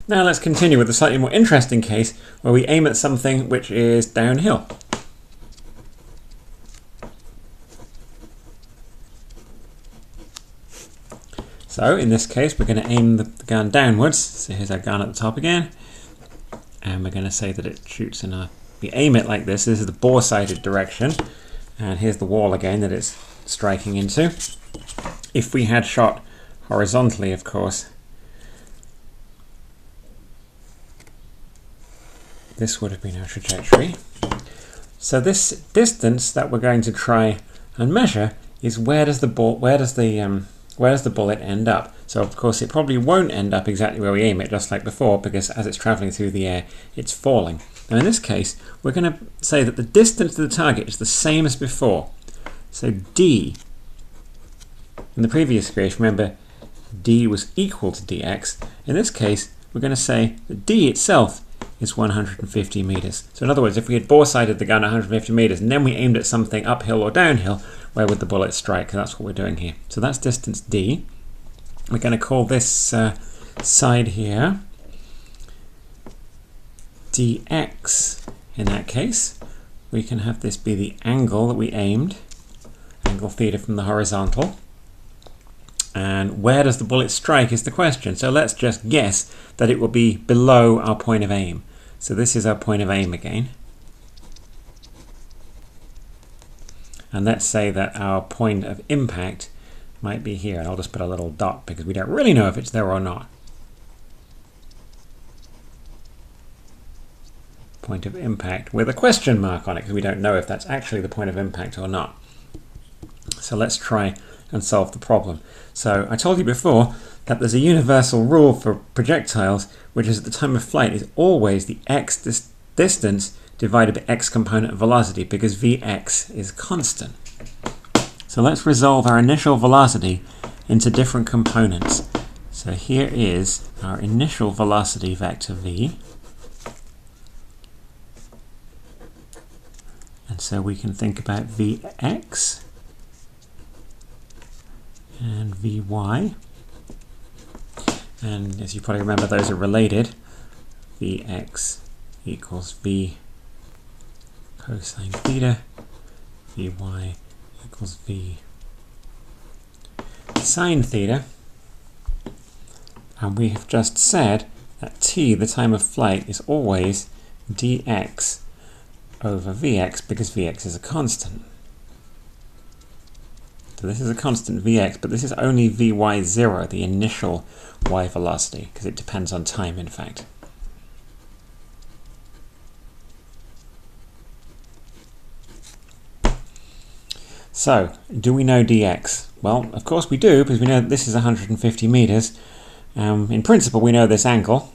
Now let's continue with a slightly more interesting case where we aim at something which is downhill. So in this case we're going to aim the gun downwards. So here's our gun at the top again, and we're going to say that it shoots in a... We aim it like this. This is the bore-sighted direction, and here's the wall again that it's striking into. If we had shot horizontally, of course, this would have been our trajectory. So this distance that we're going to try and measure is where does the bullet end up? So of course it probably won't end up exactly where we aim it, just like before, because as it's traveling through the air, it's falling. Now in this case, we're going to say that the distance to the target is the same as before. So d, in the previous case, remember, d was equal to dx. In this case, we're going to say that d itself is 150 meters. So in other words, if we had bore-sighted the gun 150 meters and then we aimed at something uphill or downhill, where would the bullet strike? That's what we're doing here. So that's distance d. We're going to call this side here dx. In that case, we can have this be the angle that we aimed, angle theta from the horizontal. And where does the bullet strike is the question. So let's just guess that it will be below our point of aim. So this is our point of aim again. And let's say that our point of impact might be here. And I'll just put a little dot because we don't really know if it's there or not. Point of impact with a question mark on it because we don't know if that's actually the point of impact or not. So let's try and solve the problem. So I told you before that there's a universal rule for projectiles, which is at the time of flight is always the x distance divided by x component of velocity, because vx is constant. So let's resolve our initial velocity into different components. So here is our initial velocity vector v. And so we can think about vx and vy, and as you probably remember, those are related. Vx equals v cosine theta, vy equals v sine theta, and we have just said that t, the time of flight, is always dx over vx because vx is a constant. So this is a constant vx, but this is only vy0, the initial y velocity, because it depends on time, in fact. So, do we know dx? Well, of course we do, because we know that this is 150 meters. In principle, we know this angle.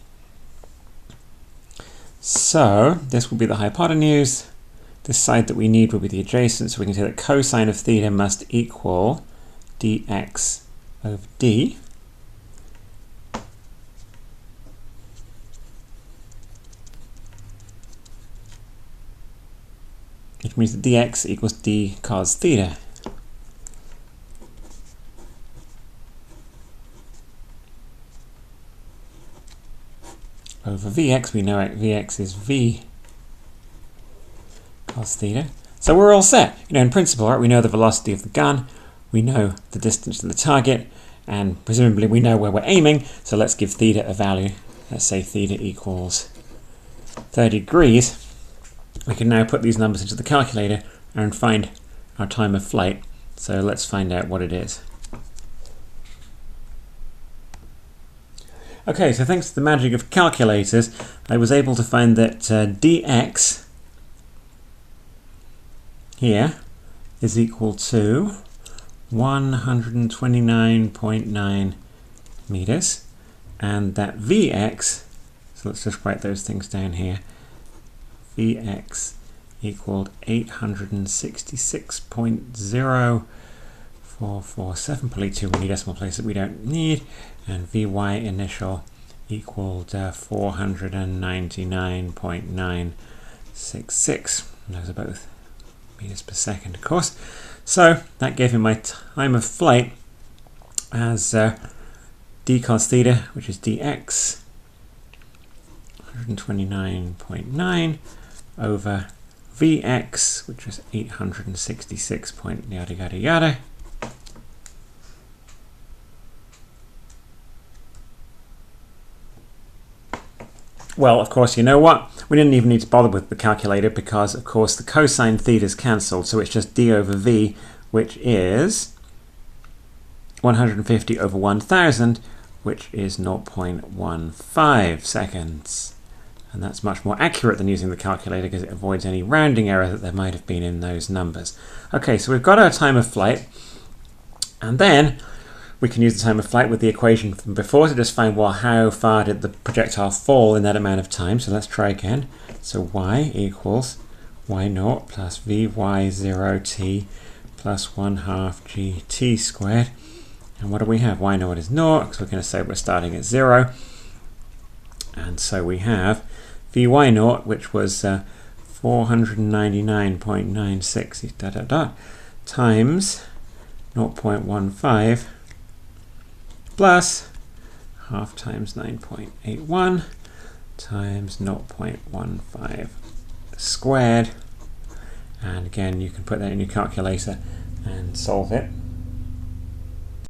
So, this will be the hypotenuse. This side that we need will be the adjacent, so we can say that cosine of theta must equal dx over d. Which means that dx equals d cos theta. Over vx, we know vx is v cos theta. So we're all set. In principle, right, we know the velocity of the gun, we know the distance to the target, and presumably we know where we're aiming, so let's give theta a value. Let's say theta equals 30 degrees. We can now put these numbers into the calculator and find our time of flight. So let's find out what it is. Okay, so thanks to the magic of calculators, I was able to find that dx here is equal to 129.9 meters, and that vx, so let's just write those things down here, vx equaled 866.0447, probably too many decimal places that we don't need, and vy initial equaled 499.966. Those are both meters per second, of course. So that gave me my time of flight as d cos theta, which is dx, 129.9 over Vx, which is 866 point yada yada yada. Well, of course, you know what? We didn't even need to bother with the calculator because, of course, the cosine theta is cancelled, so it's just d over v, which is 150 over 1000, which is 0.15 seconds. And that's much more accurate than using the calculator because it avoids any rounding error that there might have been in those numbers. Okay, so we've got our time of flight, and then we can use the time of flight with the equation from before to just find, well, how far did the projectile fall in that amount of time? So let's try again. So y equals y0 plus vy0t plus 1/2 gt squared. And what do we have? Y0 is 0, because we're going to say we're starting at 0. And so we have vy0, which was 499.96 times 0.15 plus half times 9.81 times 0.15 squared. And again, you can put that in your calculator and solve it.